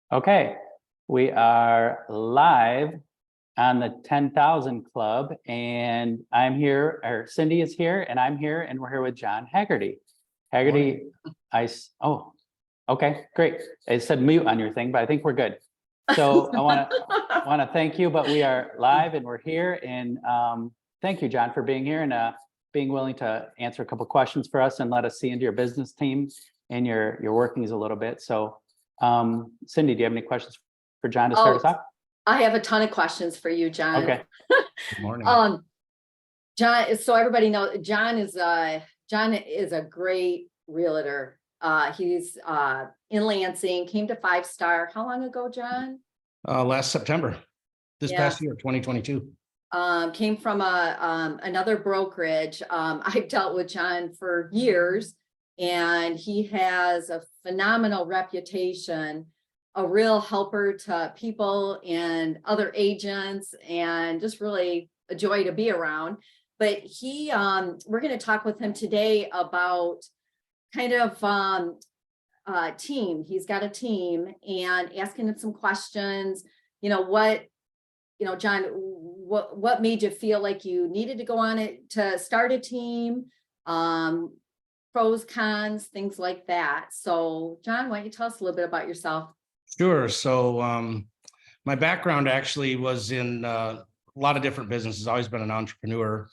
Okay, we are live on the 10,000 Club, and I'm here, or Cindy is here, and I'm here, and we're here with John Hagerty. Hagerty, oh, okay, great. It said mute on your thing, but I think we're good. So I want to thank you, but we are live and we're here, and thank you, John, for being here and being willing to answer a couple questions for us and let us see into your business team and your workings a little bit. So Cindy, do you have any questions for John to start us off? I have a ton of questions for you, John. Okay. Good morning. John, so everybody knows John is a great realtor. He's in Lansing, came to 5-Star. How long ago, John? Last September, this past year, 2022. Came from another brokerage. I've dealt with John for years, and he has a phenomenal reputation, a real helper to people and other agents, and just really a joy to be around. But we're going to talk with him today about kind of team. He's got a team, and asking him some questions. John, what made you feel like you needed to go on it to start a team? Pros, cons, things like that. So John, why don't you tell us a little bit about yourself? Sure. So my background actually was in a lot of different businesses. I've always been an entrepreneur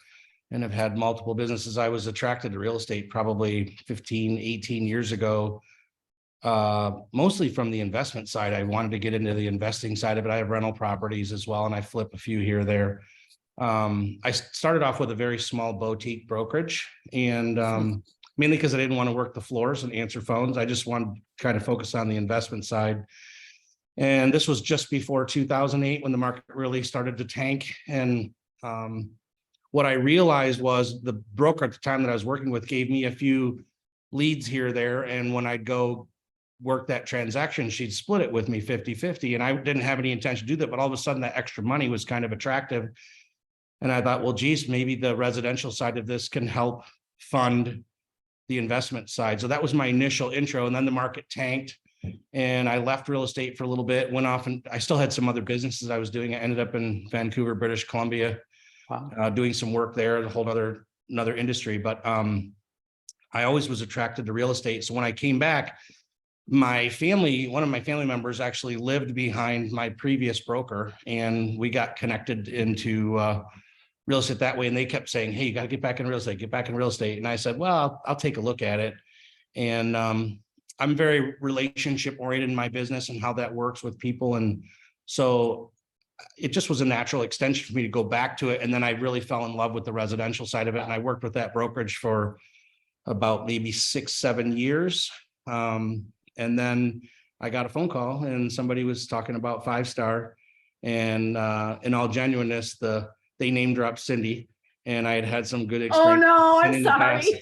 and have had multiple businesses. I was attracted to real estate probably 15, 18 years ago, mostly from the investment side. I wanted to get into the investing side of it. I have rental properties as well, and I flip a few here or there. I started off with a very small boutique brokerage, and mainly because I didn't want to work the floors and answer phones. I just wanted to kind of focus on the investment side. And this was just before 2008 when the market really started to tank. And what I realized was the broker at the time that I was working with gave me a few leads here or there. And when I'd go work that transaction, she'd split it with me 50-50. And I didn't have any intention to do that, but all of a sudden that extra money was kind of attractive. And I thought, well, geez, maybe the residential side of this can help fund the investment side. So that was my initial intro. And then the market tanked and I left real estate for a little bit, went off, and I still had some other businesses I was doing. I ended up in Vancouver, British Columbia, doing some work there, a whole another industry. But I always was attracted to real estate. So when I came back, one of my family members actually lived behind my previous broker, and we got connected into real estate that way. And they kept saying, hey, you got to get back in real estate, get back in real estate. And I said, well, I'll take a look at it. And I'm very relationship oriented in my business and how that works with people. And so it just was a natural extension for me to go back to it. And then I really fell in love with the residential side of it. And I worked with that brokerage for about maybe 6-7 years. And then I got a phone call and somebody was talking about 5-Star, and in all genuineness, they name dropped Cindy, and I had some good experience. Oh no, I'm sorry.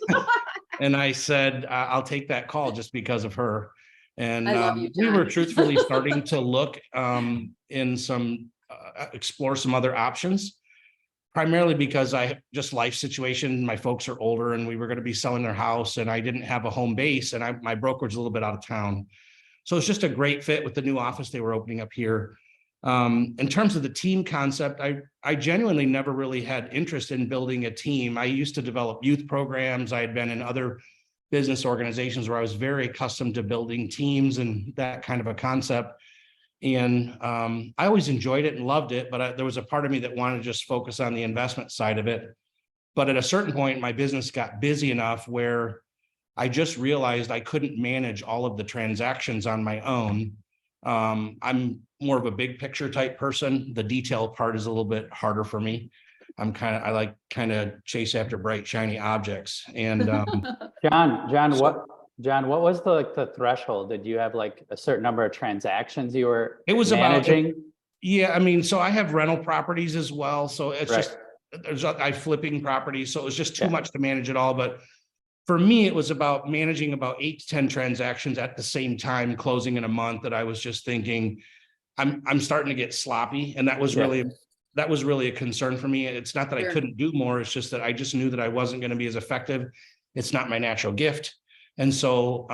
And I said, I'll take that call just because of her. And I love you, we John. were truthfully starting to look in some, explore some other options, primarily because I just life situation. My folks are older and we were going to be selling their house, and I didn't have a home base, and my brokerage is a little bit out of town. So it's just a great fit with the new office they were opening up here. In terms of the team concept, I genuinely never really had interest in building a team. I used to develop youth programs. I had been in other business organizations where I was very accustomed to building teams and that kind of a concept. And I always enjoyed it and loved it, but there was a part of me that wanted to just focus on the investment side of it. But at a certain point, my business got busy enough where I just realized I couldn't manage all of the transactions on my own. I'm more of a big picture type person. The detail part is a little bit harder for me. I like chase after bright, shiny objects. And John, what was the threshold? Did you have like a certain number of transactions you were managing? Yeah, I mean, so I have rental properties as well. So it's I'm flipping properties. So it was just too much to manage it all. But for me, it was about managing about 8 to 10 transactions at the same time, closing in a month, that I was just thinking, I'm starting to get sloppy. And that was really a concern for me. It's not that I couldn't do more. It's just that I just knew that I wasn't going to be as effective. It's not my natural gift. And so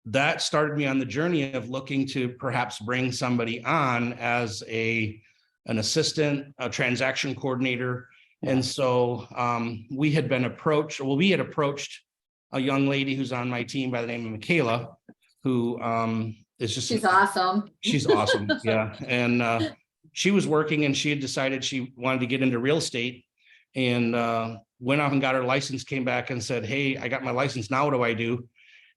that started me on the journey of looking to perhaps bring somebody on as an assistant, a transaction coordinator. And so we had approached a young lady who's on my team by the name of Michaela, who is just She's awesome. She's awesome. Yeah. And she was working and she had decided she wanted to get into real estate, and went off and got her license, came back and said, "Hey, I got my license. Now what do I do?"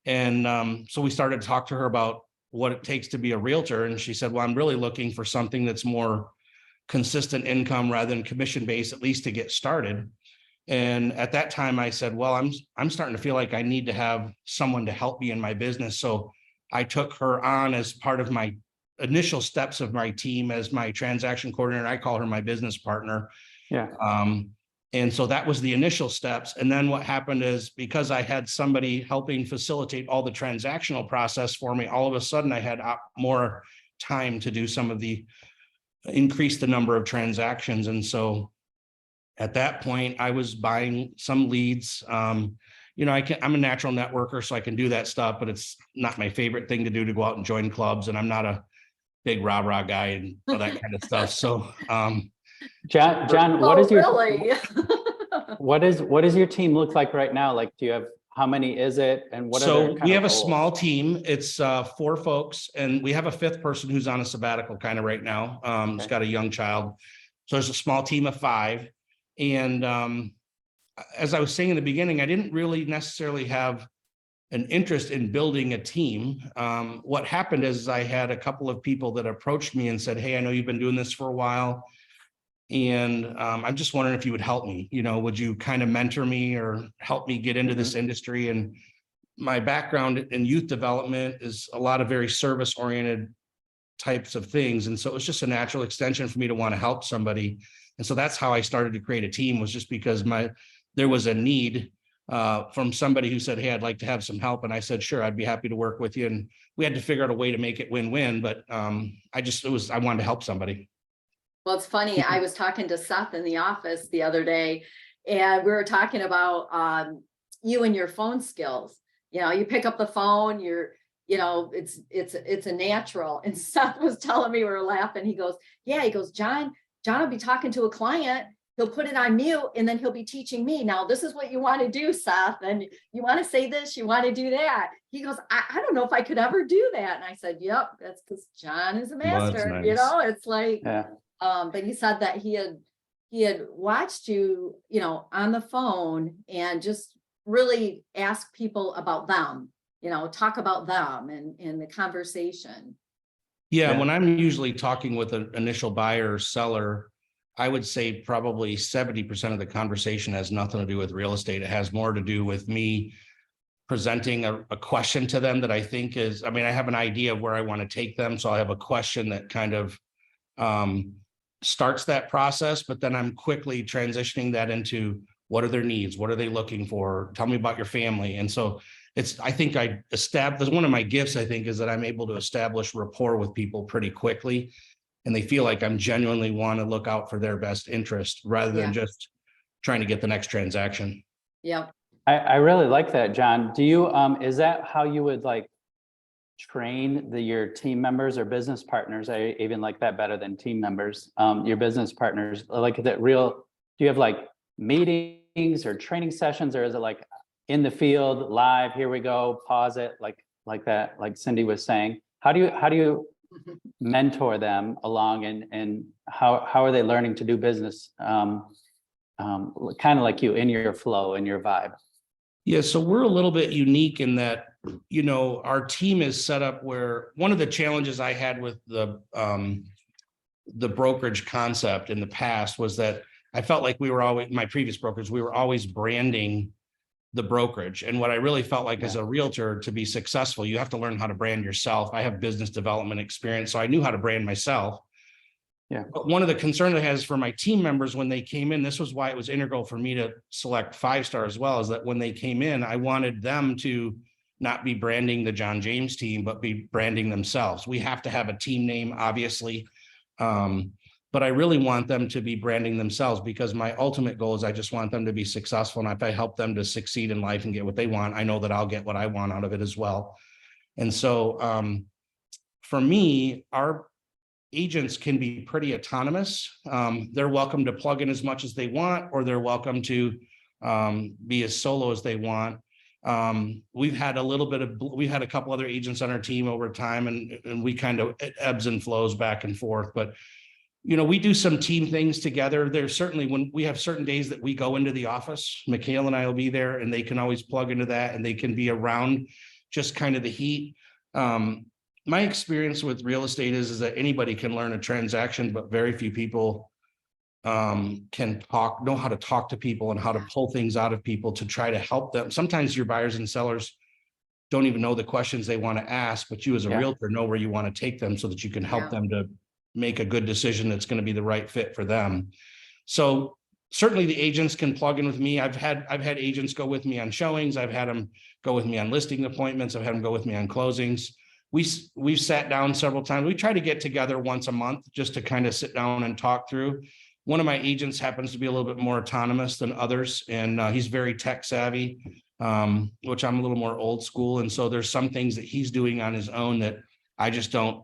And so we started to talk to her about what it takes to be a realtor. And she said, "Well, I'm really looking for something that's more consistent income rather than commission based, at least to get started." And at that time I said, "Well, I'm starting to feel like I need to have someone to help me in my business." So I took her on as part of my initial steps of my team as my transaction coordinator. I call her my business partner. Yeah. And so that was the initial steps. And then what happened is, because I had somebody helping facilitate all the transactional process for me, all of a sudden I had more time to do some of the increase the number of transactions. And so at that point I was buying some leads. I'm a natural networker, so I can do that stuff, but it's not my favorite thing to do, to go out and join clubs. And I'm not a big rah-rah guy and all that kind of stuff. So, John, what is your, Really? what does your team look like right now? Like, do you have, how many is it? And what are their so kind we of have a roles? small team. It's 4 folks, and we have a 5th person who's on a sabbatical kind of right now. He's Okay. got a young child. So there's a small team of 5. And as I was saying in the beginning, I didn't really necessarily have an interest in building a team. What happened is I had a couple of people that approached me and said, "Hey, I know you've been doing this for a while, and I'm just wondering if you would help me. Would you kind of mentor me or help me get into this industry?" And my background in youth development is a lot of very service-oriented types of things. And so it was just a natural extension for me to want to help somebody. And so that's how I started to create a team, was just because there was a need from somebody who said, "Hey, I'd like to have some help." And I said, "Sure, I'd be happy to work with you." And we had to figure out a way to make it win-win, but I wanted to help somebody. Well, it's funny. I was talking to Seth in the office the other day, and we were talking about you and your phone skills. You pick up the phone, it's a natural. And Seth was telling me, we were laughing. He goes, John will be talking to a client. He'll put it on mute, and then he'll be teaching me. Now, this is what you want to do, Seth. And you want to say this, you want to do that. He goes, I don't know if I could ever do that. And I said, yep, that's because John is a master. Well, that's nice. It's like, Yeah. but he said that he had watched you, on the phone, and just really ask people about them, talk about them and the conversation. Yeah, when I'm usually talking with an initial buyer or seller, I would say probably 70% of the conversation has nothing to do with real estate. It has more to do with me presenting a question to them that I think is, I have an idea of where I want to take them. So I have a question that kind of starts that process, but then I'm quickly transitioning that into, what are their needs? What are they looking for? Tell me about your family. And so one of my gifts, I think, is that I'm able to establish rapport with people pretty quickly, and they feel like I'm genuinely want to look out for their best interest rather than just trying to get the next transaction. Yep. I really like that, John. Do you, is that how you would like train your team members or business partners? I even like that better than team members. Your business partners, like that real, do you have like meetings or training sessions, or is it like in the field, live, here we go, pause it, like that, like Cindy was saying? How do you mentor them along, and how are they learning to do business kind of like you, in your flow, in your vibe? Yeah, so we're a little bit unique in that, our team is set up where one of the challenges I had with the brokerage concept in the past was that I felt like my previous brokers, we were always branding the brokerage. And what I really felt like as a realtor, to be successful, you have to learn how to brand yourself. I have business development experience, so I knew how to brand myself. Yeah. But one of the concerns I had for my team members when they came in, this was why it was integral for me to select 5-star as well, is that when they came in, I wanted them to not be branding the John James team, but be branding themselves. We have to have a team name, obviously. But I really want them to be branding themselves, because my ultimate goal is I just want them to be successful. And if I help them to succeed in life and get what they want, I know that I'll get what I want out of it as well. And so for me, our agents can be pretty autonomous. They're welcome to plug in as much as they want, or they're welcome to be as solo as they want. We've had a couple other agents on our team over time, and we kind of, it ebbs and flows back and forth, but we do some team things together. There's certainly, when we have certain days that we go into the office, Mikhail and I will be there, and they can always plug into that, and they can be around just kind of the heat. My experience with real estate is that anybody can learn a transaction, but very few people know how to talk to people and how to pull things out of people to try to help them. Sometimes your buyers and sellers don't even know the questions they want to ask, but you as a realtor know where you want to take them so that you can help them to make a good decision that's going to be the right fit for them. So certainly the agents can plug in with me. I've had agents go with me on showings. I've had them go with me on listing appointments. I've had them go with me on closings. We've sat down several times. We try to get together once a month just to kind of sit down and talk through. One of my agents happens to be a little bit more autonomous than others, and he's very tech savvy, which I'm a little more old school. And so there's some things that he's doing on his own that I just don't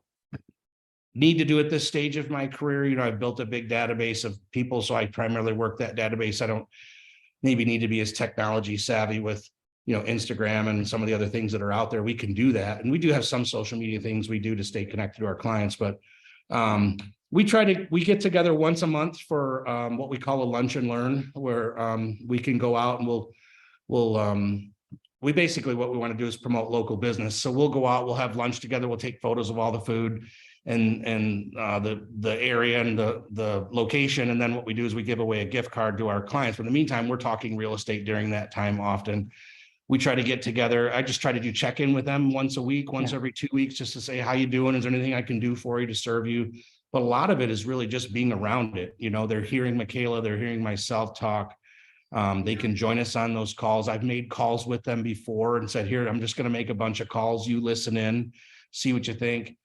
need to do at this stage of my career. I've built a big database of people, so I primarily work that database. I don't maybe need to be as technology savvy with, Instagram and some of the other things that are out there. We can do that. And we do have some social media things we do to stay connected to our clients, but we get together once a month for what we call a lunch and learn, where we can go out and we basically, what we want to do is promote local business. So we'll go out, we'll have lunch together, we'll take photos of all the food and the area and the location. And then what we do is we give away a gift card to our clients. But in the meantime, we're talking real estate during that time. Often we try to get together. I just try to do check-in with them once a week, once every 2 weeks, just to say, how you doing? Is there anything I can do for you to serve you? But a lot of it is really just being around it. They're hearing Michaela, they're hearing myself talk. They can join us on those calls. I've made calls with them before and said, here, I'm just going to make a bunch of calls. You listen in, see what you think.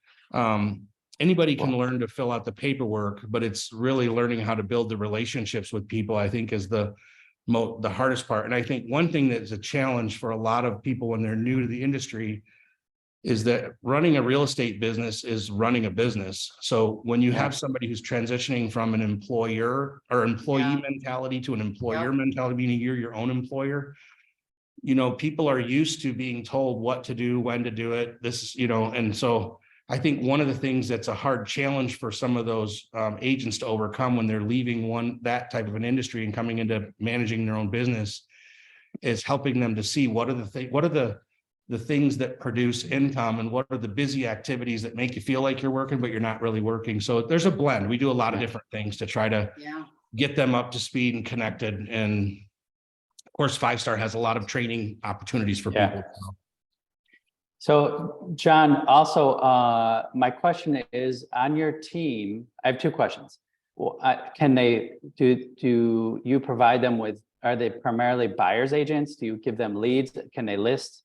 Anybody can learn to fill out the paperwork, but it's really learning how to build the relationships with people, I think, is the hardest part. And I think one thing that's a challenge for a lot of people when they're new to the industry is that running a real estate business is running a business. So when you have somebody who's transitioning from an employer or employee mentality to an employer mentality, meaning you're your own employer, people are used to being told what to do, when to do it, and so I think one of the things that's a hard challenge for some of those agents to overcome when they're leaving that type of an industry and coming into managing their own business is helping them to see what are the things that produce income and what are the busy activities that make you feel like you're working, but you're not really working. So there's a blend. We do a lot of different things to try to get them up to speed and connected. And of course, 5 Star has a lot of training opportunities for people. So John, also, my question is on your team, I have 2 questions. Do you provide them with, are they primarily buyer's agents? Do you give them leads? Can they list?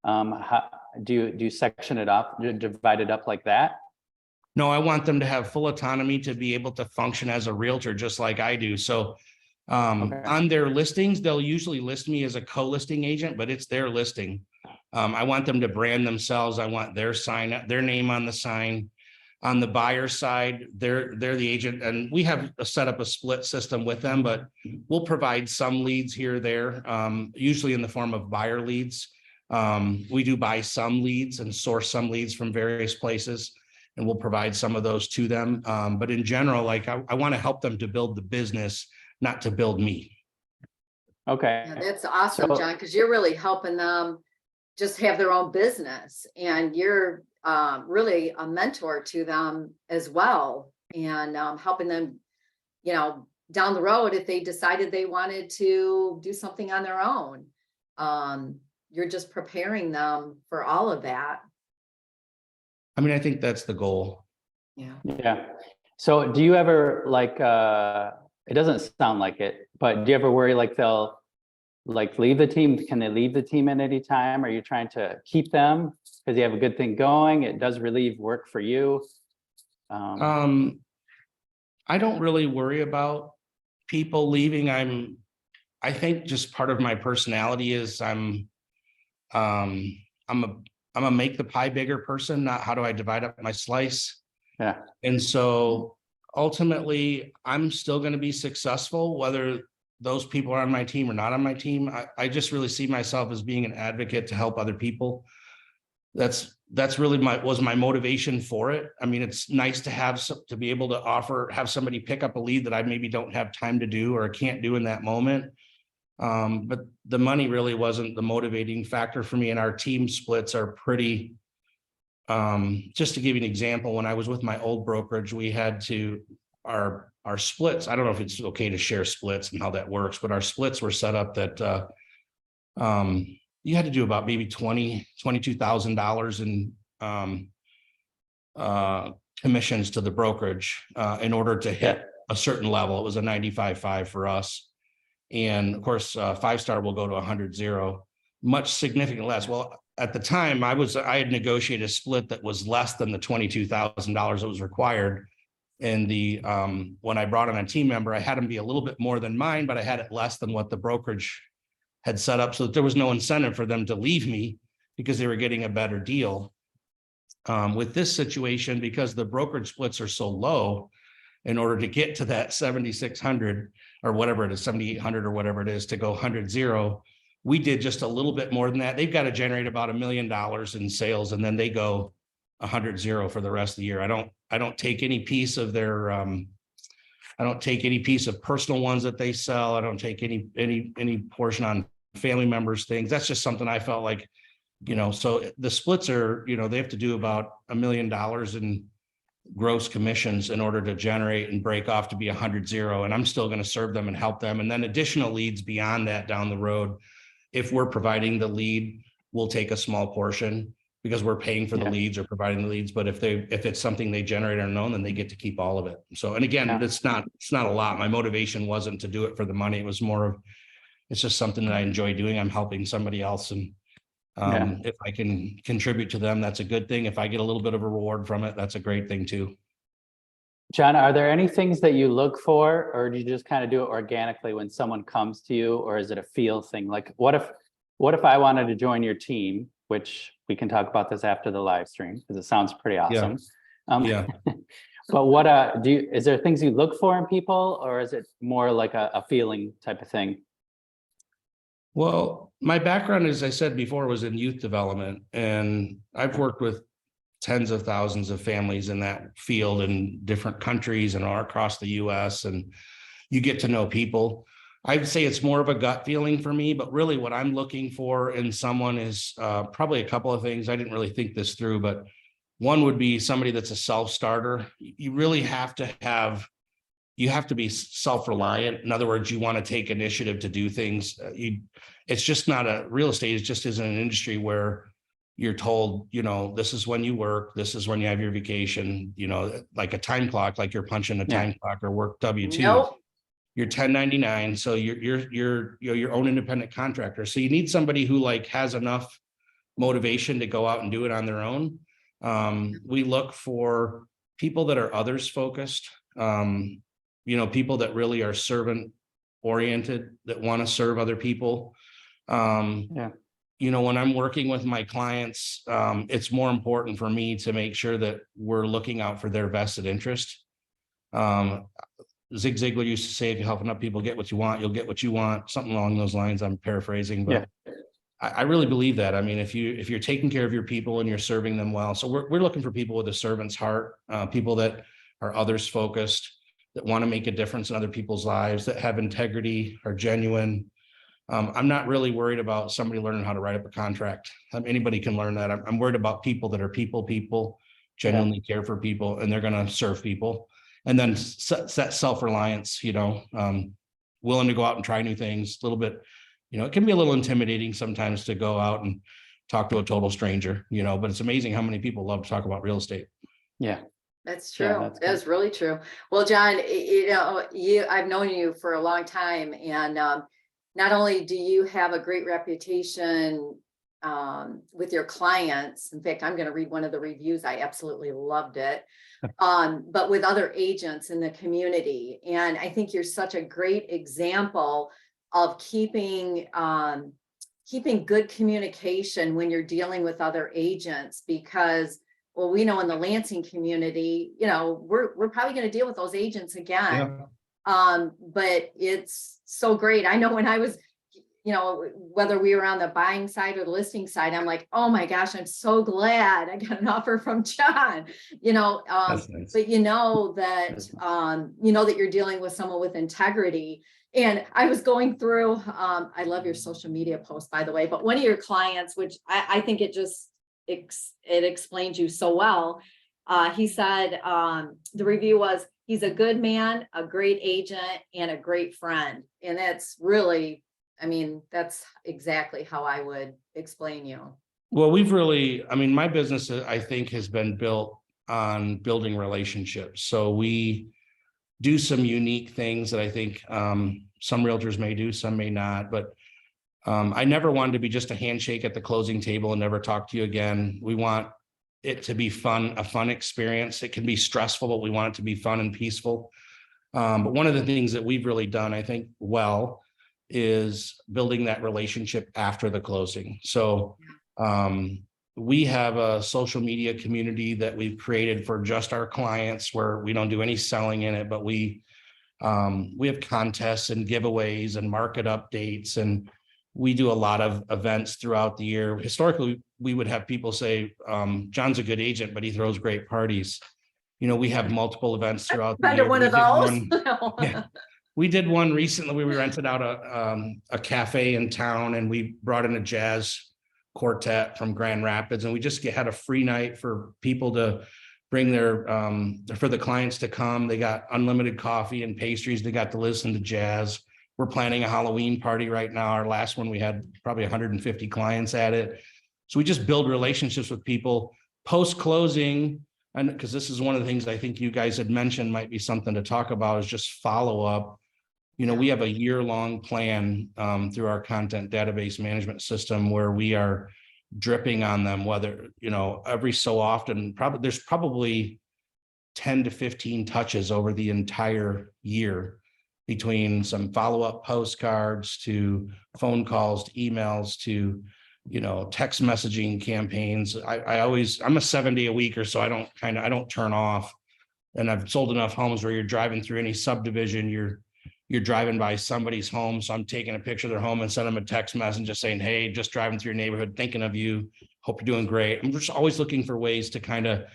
How do you section it up, divide it up like that? No, I want them to have full autonomy to be able to function as a realtor, just like I do. So on their listings, they'll usually list me as a co-listing agent, but it's their listing. I want them to brand themselves. I want their name on the sign. On the buyer side, they're the agent, and we have set up a split system with them, but we'll provide some leads here or there, usually in the form of buyer leads. We do buy some leads and source some leads from various places, and we'll provide some of those to them. But in general, I want to help them to build the business, not to build me. Okay. Yeah, that's awesome, John, because you're really helping them just have their own business, and you're really a mentor to them as well, and helping them, down the road if they decided they wanted to do something on their own. You're just preparing them for all of that. I mean, I think that's the goal. Yeah. So do you ever it doesn't sound like it, but do you ever worry they'll leave the team? Can they leave the team at any time? Are you trying to keep them because you have a good thing going? It does relieve work for you. I don't really worry about people leaving. I think just part of my personality is I'm a make the pie bigger person, not how do I divide up my slice. Yeah. And so ultimately, I'm still going to be successful, whether those people are on my team or not on my team. I just really see myself as being an advocate to help other people. That's really was my motivation for it. I mean, it's nice to have to be able to have somebody pick up a lead that I maybe don't have time to do or can't do in that moment. But the money really wasn't the motivating factor for me. And our team splits are pretty, just to give you an example, when I was with my old brokerage, we had our splits. I don't know if it's okay to share splits and how that works, but our splits were set up that, you had to do about maybe $22,000 in commissions to the brokerage in order to hit a certain level. It was a 95.5 for us. And of course, 5-star will go to 100.0, much significantly less. Well, at the time I had negotiated a split that was less than the $22,000 that was required. And when I brought on a team member, I had him be a little bit more than mine, but I had it less than what the brokerage had set up, so that there was no incentive for them to leave me because they were getting a better deal. With this situation, because the brokerage splits are so low, in order to get to that 7,600 or whatever it is, 7,800 or whatever it is to go 100.0, we did just a little bit more than that. They've got to generate about $1 million in sales, and then they go 100.0 for the rest of the year. I don't take any piece of their I don't take any piece of personal ones that they sell. I don't take any portion on family members things. That's just something I felt like, so the splits are, they have to do about $1 million in gross commissions in order to generate and break off to be 100.0. And I'm still going to serve them and help them. And then additional leads beyond that down the road. If we're providing the lead, we'll take a small portion because we're paying for the leads or providing the leads. But if it's something they generate on their own, then they get to keep all of it. So, and again, it's not a lot. My motivation wasn't to do it for the money. It was more of, it's just something that I enjoy doing. I'm helping somebody else. And if I can contribute to them, that's a good thing. If I get a little bit of a reward from it, that's a great thing too. John, are there any things that you look for, or do you just kind of do it organically when someone comes to you, or is it a feel thing? Like what if I wanted to join your team, which we can talk about this after the live stream because it sounds pretty awesome. But what is there things you look for in people, or is it more like a feeling type of thing? Well, my background, as I said before, was in youth development, and I've worked with tens of thousands of families in that field in different countries and all across the US, and you get to know people. I'd say it's more of a gut feeling for me, but really what I'm looking for in someone is probably a couple of things. I didn't really think this through, but one would be somebody that's a self-starter. You really have to be self-reliant. In other words, you want to take initiative to do things. It's just not real estate. It just isn't an industry where you're told, this is when you work, this is when you have your vacation, like a time clock, like you're punching a time clock or work W-2. Nope. You're 1099. So you're your own independent contractor. So you need somebody who has enough motivation to go out and do it on their own. We look for people that are others focused. People that really are servant oriented, that want to serve other people. When I'm working with my clients, it's more important for me to make sure that we're looking out for their vested interest. Zig Ziglar used to say, if you help enough people get what you want, you'll get what you want, something along those lines. I'm paraphrasing, but I really believe that. I mean, if you're taking care of your people and you're serving them well, so we're looking for people with a servant's heart, people that are others focused, that want to make a difference in other people's lives, that have integrity, are genuine. I'm not really worried about somebody learning how to write up a contract. Anybody can learn that. I'm worried about people that are people, genuinely care for people, and they're going to serve people. And then set self-reliance, willing to go out and try new things. A little bit, it can be a little intimidating sometimes to go out and talk to a total stranger, but it's amazing how many people love to talk about real estate. Yeah. That's true. That's really true. Well, John, I've known you for a long time, and not only do you have a great reputation with your clients. In fact, I'm going to read one of the reviews. I absolutely loved it. But with other agents in the community. And I think you're such a great example of keeping keeping good communication when you're dealing with other agents, because, well, we know in the Lansing community, we're probably going to deal with those agents again. But it's so great. I know when I was, whether we were on the buying side or the listing side, I'm like, oh my gosh, I'm so glad I got an offer from John, That's nice. but that you're dealing with someone with integrity. And I was going through, I love your social media post, by the way, but one of your clients, which I think it just, it explains you so well. He said, the review was, he's a good man, a great agent, and a great friend. And that's really, that's exactly how I would explain you. Well, my business, I think, has been built on building relationships. So we do some unique things that I think some realtors may do, some may not, but I never wanted to be just a handshake at the closing table and never talk to you again. We want it to be fun, a fun experience. It can be stressful, but we want it to be fun and peaceful. But one of the things that we've really done, I think, well, is building that relationship after the closing. So we have a social media community that we've created for just our clients, where we don't do any selling in it, but we have contests and giveaways and market updates, and we do a lot of events throughout the year. Historically, we would have people say, John's a good agent, but he throws great parties. We have multiple events throughout the year. One of those. We did one recently. We rented out a cafe in town, and we brought in a jazz quartet from Grand Rapids, and we just had a free night for people to bring for the clients to come. They got unlimited coffee and pastries. They got to listen to jazz. We're planning a Halloween party right now. Our last one, we had probably 150 clients at it. So we just build relationships with people post-closing. And because this is one of the things I think you guys had mentioned might be something to talk about, is just follow up. We have a year-long plan through our content database management system, where we are dripping on them, whether, every so often, there's probably 10 to 15 touches over the entire year, between some follow-up postcards to phone calls to emails to, text messaging campaigns. I'm a 7-day a week or so. I don't turn off. And I've sold enough homes where you're driving through any subdivision, you're driving by somebody's home. So I'm taking a picture of their home and send them a text message just saying, hey, just driving through your neighborhood, thinking of you. Hope you're doing great. I'm just always looking for ways to kind of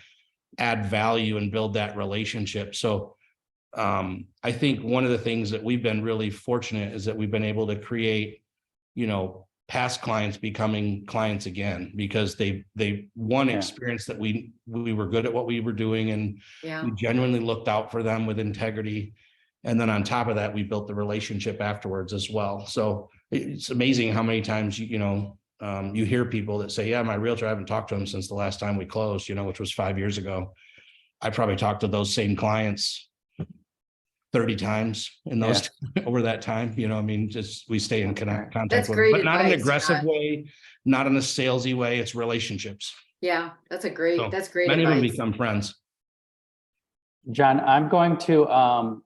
add value and build that relationship. So I think one of the things that we've been really fortunate is that we've been able to create, past clients becoming clients again, because they experience that we were good at what we were doing, and we genuinely looked out for them with integrity. And then on top of that, we built the relationship afterwards as well. So it's amazing how many times, you hear people that say, yeah, my realtor, I haven't talked to him since the last time we closed, which was 5 years ago. I probably talked to those same clients 30 times in those over that time, just we stay in contact with them, but not in an aggressive way, not in a salesy way. It's relationships. Yeah, that's great. Many of them become friends. John, I'm going to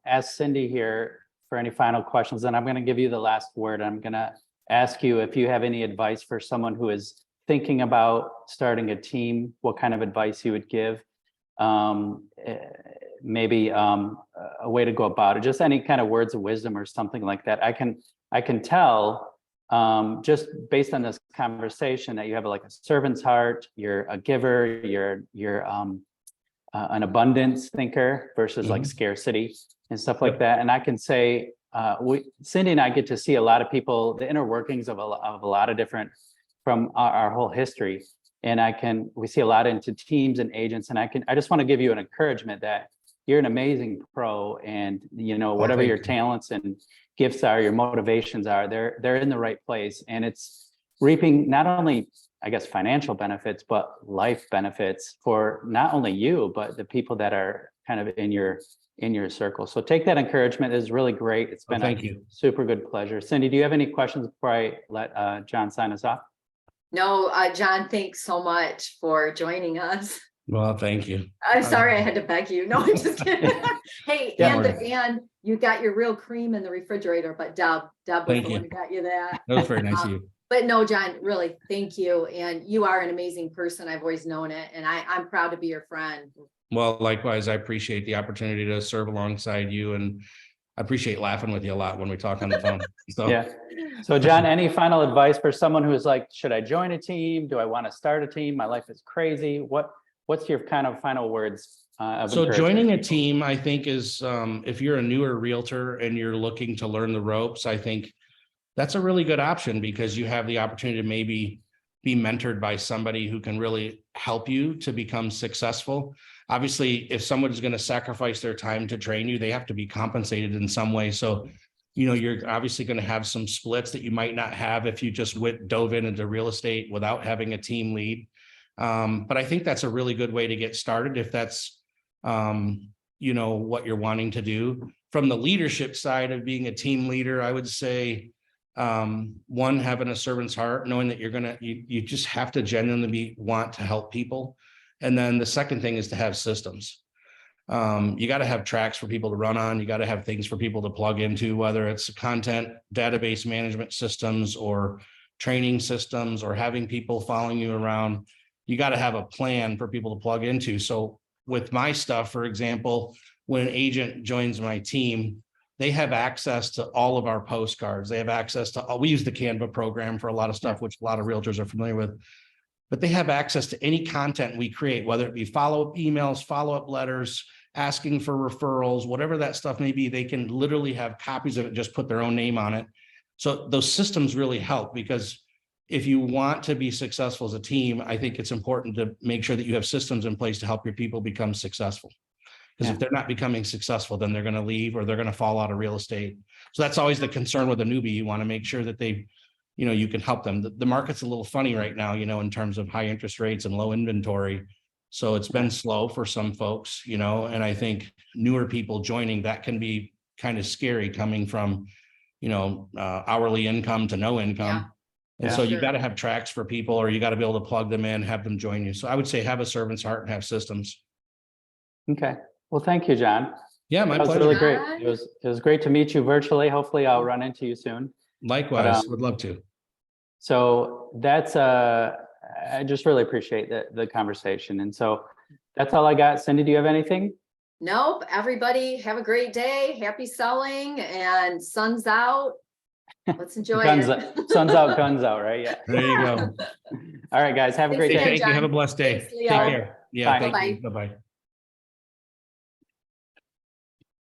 ask Cindy here for any final questions, and I'm going to give you the last word. I'm going to ask you if you have any advice for someone who is thinking about starting a team, what kind of advice you would give. Maybe a way to go about it, just any kind of words of wisdom or something like that. I can tell just based on this conversation that you have like a servant's heart, you're a giver, you're an abundance thinker versus like scarcity and stuff like that. And I can say, Cindy and I get to see a lot of people, the inner workings of a lot of different, from our whole history. And we see a lot into teams and agents. And I just want to give you an encouragement that you're an amazing pro, and whatever your talents and gifts are, your motivations are, they're in the right place. And it's reaping not only, I guess, financial benefits, but life benefits for not only you, but the people that are kind of in your circle. So take that encouragement. It's really great. It's been a super good pleasure. Cindy, do you have any questions before I let John sign us off? No, John, thanks so much for joining us. Well, thank you. I'm sorry I had to beg you. No, I'm just kidding. Hey, and you got your real cream in the refrigerator, but Deb was the one who got you that. That was very nice of you. But no, John, really, thank you. And you are an amazing person. I've always known it. And I'm proud to be your friend. Well, likewise, I appreciate the opportunity to serve alongside you, and I appreciate laughing with you a lot when we talk on the phone. So, Yeah. So John, any final advice for someone who is like, should I join a team? Do I want to start a team? My life is crazy. What's your kind of final words? Of so encouragement? joining a team, I think is, if you're a newer realtor and you're looking to learn the ropes, I think that's a really good option because you have the opportunity to maybe be mentored by somebody who can really help you to become successful. Obviously, if someone's going to sacrifice their time to train you, they have to be compensated in some way. So, you're obviously going to have some splits that you might not have if you just dove into real estate without having a team lead. But I think that's a really good way to get started if that's, what you're wanting to do. From the leadership side of being a team leader, I would say, one, having a servant's heart, knowing that you just have to genuinely want to help people. And then the second thing is to have systems. You got to have tracks for people to run on. You got to have things for people to plug into, whether it's content, database management systems, or training systems, or having people following you around. You got to have a plan for people to plug into. So with my stuff, for example, when an agent joins my team, they have access to all of our postcards. They have access to, we use the Canva program for a lot of stuff, which a lot of realtors are familiar with, but they have access to any content we create, whether it be follow-up emails, follow-up letters, asking for referrals, whatever that stuff may be. They can literally have copies of it, just put their own name on it. So those systems really help, because if you want to be successful as a team, I think it's important to make sure that you have systems in place to help your people become successful. Because if they're not becoming successful, then they're going to leave or they're going to fall out of real estate. So that's always the concern with a newbie. You want to make sure that they, you can help them. The market's a little funny right now, in terms of high interest rates and low inventory. So it's been slow for some folks, and I think newer people joining, that can be kind of scary coming from, hourly income to no income. And so you got to have tracks for people, or you got to be able to plug them in, have them join you. So I would say have a servant's heart and have systems. Okay. Well, thank you, John. Yeah, my That was pleasure. really great. It was great to meet you virtually. Hopefully I'll run into you soon. Likewise, would love to. So that's I just really appreciate the conversation. And so that's all I got. Cindy, do you have anything? Nope. Everybody have a great day. Happy selling, and sun's out. Let's enjoy it. Sun's out, guns out, right? Yeah. There you go. All right, guys. Have a great day. Thank you. Have a blessed day. Thanks, Take Leo. care. Yeah. Bye. Thank you. Bye-bye.